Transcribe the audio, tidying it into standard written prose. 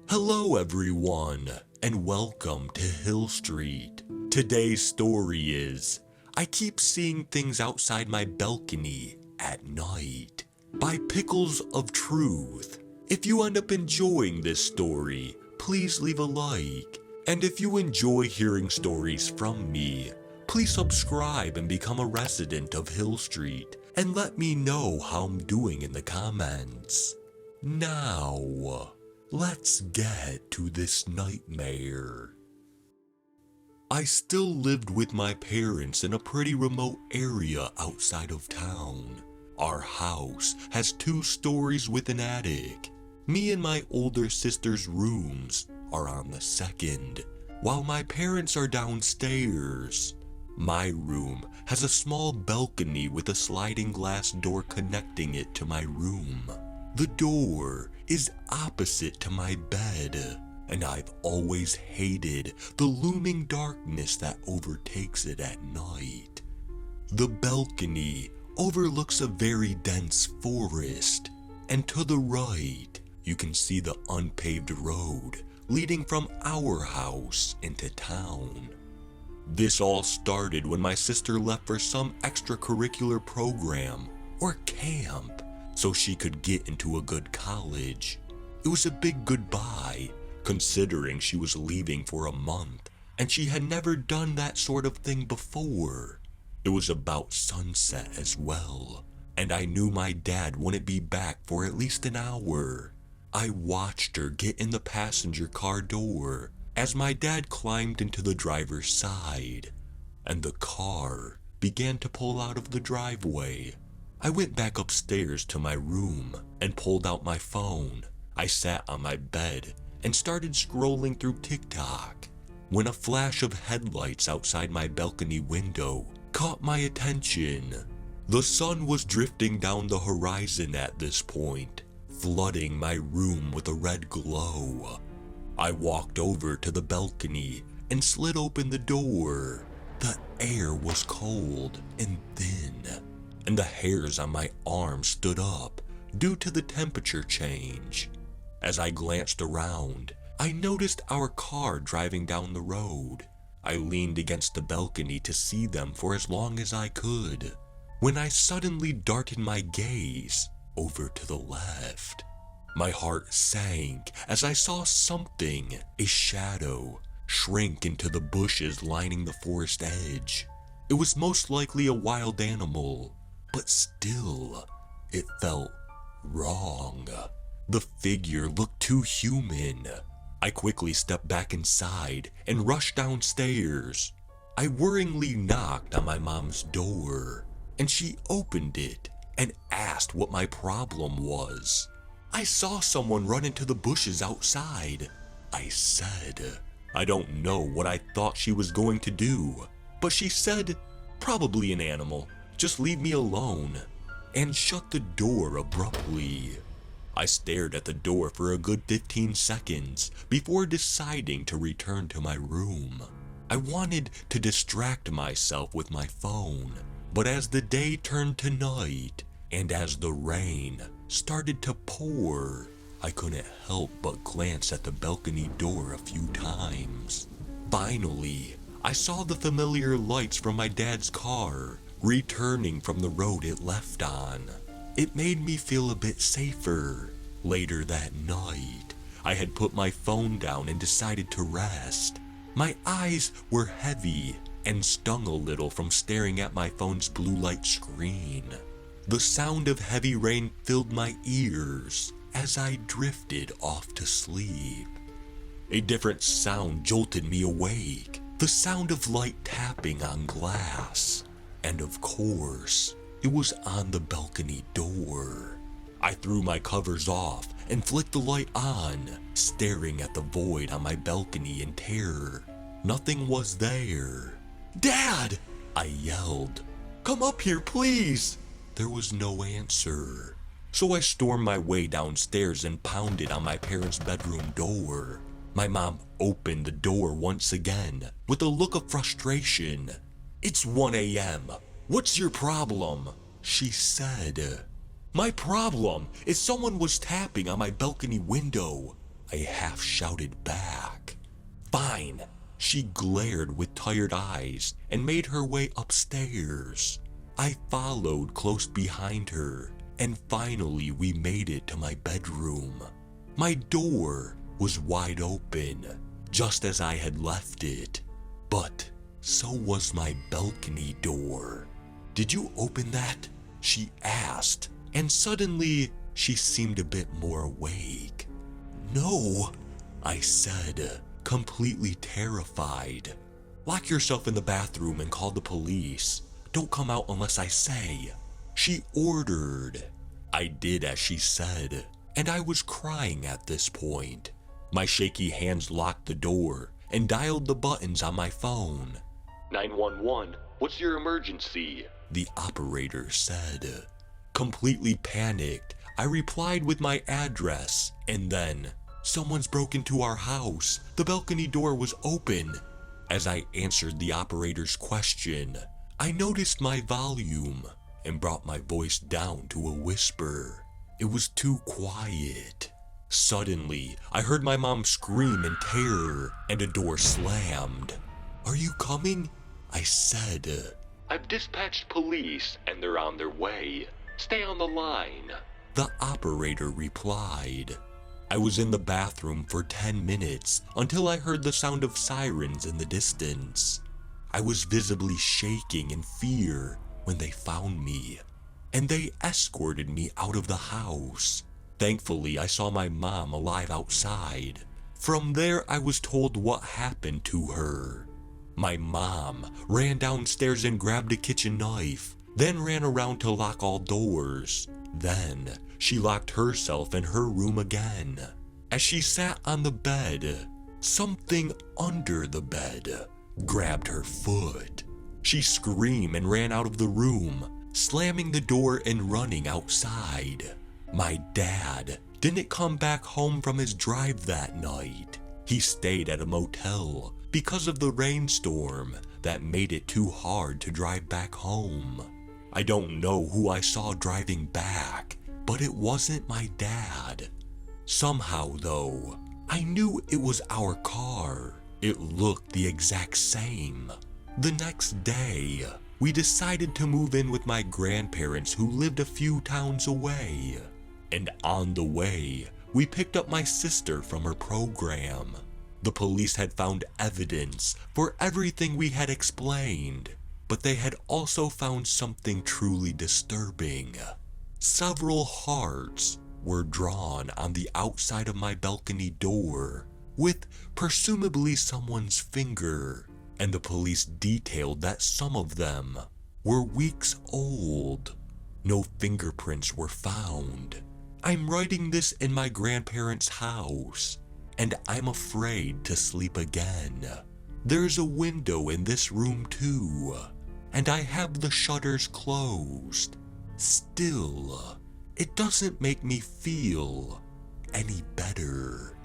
Hello everyone, and welcome to Hill Street. Today's story is, I Keep Seeing Things Outside My Balcony at Night, by Pickles of Truth. If you end up enjoying this story, please leave a like. And if you enjoy hearing stories from me, please subscribe and become a resident of Hill Street, and let me know how I'm doing in the comments. Now, let's get to this nightmare. I still lived with my parents in a pretty remote area outside of town. Our house has 2 stories with an attic. Me and my older sister's rooms are on the second, while my parents are downstairs. My room has a small balcony with a sliding glass door connecting it to my room. The door is opposite to my bed, and I've always hated the looming darkness that overtakes it at night. The balcony overlooks a very dense forest, and to the right, you can see the unpaved road leading from our house into town. This all started when my sister left for some extracurricular program or camp so she could get into a good college. It was a big goodbye, considering she was leaving for a month and she had never done that sort of thing before. It was about sunset as well, and I knew my dad wouldn't be back for at least an hour. I watched her get in the passenger car door as my dad climbed into the driver's side, and the car began to pull out of the driveway. I went back upstairs to my room and pulled out my phone. I sat on my bed and started scrolling through TikTok when a flash of headlights outside my balcony window caught my attention. The sun was drifting down the horizon at this point, flooding my room with a red glow. I walked over to the balcony and slid open the door. The air was cold and thin, and the hairs on my arm stood up due to the temperature change. As I glanced around, I noticed our car driving down the road. I leaned against the balcony to see them for as long as I could, when I suddenly darted my gaze over to the left. My heart sank as I saw something, a shadow, shrink into the bushes lining the forest edge. It was most likely a wild animal, but still, it felt wrong. The figure looked too human. I quickly stepped back inside and rushed downstairs. I worryingly knocked on my mom's door, and she opened it and asked what my problem was. I saw someone run into the bushes outside, I said. I don't know what I thought she was going to do, but she said, probably an animal. Just leave me alone, and shut the door abruptly. I stared at the door for a good 15 seconds before deciding to return to my room. I wanted to distract myself with my phone, but as the day turned to night and as the rain started to pour, I couldn't help but glance at the balcony door a few times. Finally, I saw the familiar lights from my dad's car returning from the road it left on. It made me feel a bit safer. Later that night, I had put my phone down and decided to rest. My eyes were heavy and stung a little from staring at my phone's blue light screen. The sound of heavy rain filled my ears as I drifted off to sleep. A different sound jolted me awake, the sound of light tapping on glass. And of course, it was on the balcony door. I threw my covers off and flicked the light on, staring at the void on my balcony in terror. Nothing was there. "Dad!" I yelled. "Come up here, please!" There was no answer. So I stormed my way downstairs and pounded on my parents' bedroom door. My mom opened the door once again with a look of frustration. "It's 1 a.m. What's your problem?" she said. "My problem is someone was tapping on my balcony window. I half shouted back. Fine. She glared with tired eyes and made her way upstairs. I followed close behind her, and finally we made it to my bedroom. My door was wide open, just as I had left it, but so was my balcony door. Did you open that? She asked, and suddenly she seemed a bit more awake. No, I said, completely terrified. Lock yourself in the bathroom and call the police. Don't come out unless I say, she ordered. I did as she said, and I was crying at this point. My shaky hands locked the door and dialed the buttons on my phone. 911, what's your emergency? The operator said. Completely panicked, I replied with my address, and then, someone's broken into our house. The balcony door was open. As I answered the operator's question, I noticed my volume and brought my voice down to a whisper. It was too quiet. Suddenly, I heard my mom scream in terror and a door slammed. Are you coming? I said. I've dispatched police and they're on their way. Stay on the line. The operator replied. I was in the bathroom for 10 minutes until I heard the sound of sirens in the distance. I was visibly shaking in fear when they found me, and they escorted me out of the house. Thankfully, I saw my mom alive outside. From there, I was told what happened to her. My mom ran downstairs and grabbed a kitchen knife, then ran around to lock all doors. Then, she locked herself in her room again. As she sat on the bed, something under the bed grabbed her foot. She screamed and ran out of the room, slamming the door and running outside. My dad didn't come back home from his drive that night. He stayed at a motel because of the rainstorm that made it too hard to drive back home. I don't know who I saw driving back, but it wasn't my dad. Somehow though, I knew it was our car. It looked the exact same. The next day, we decided to move in with my grandparents who lived a few towns away. And on the way, we picked up my sister from her program. The police had found evidence for everything we had explained, but they had also found something truly disturbing. Several hearts were drawn on the outside of my balcony door, with presumably someone's finger, and the police detailed that some of them were weeks old. No fingerprints were found. I'm writing this in my grandparents' house, and I'm afraid to sleep again. There's a window in this room too, and I have the shutters closed. Still, it doesn't make me feel any better.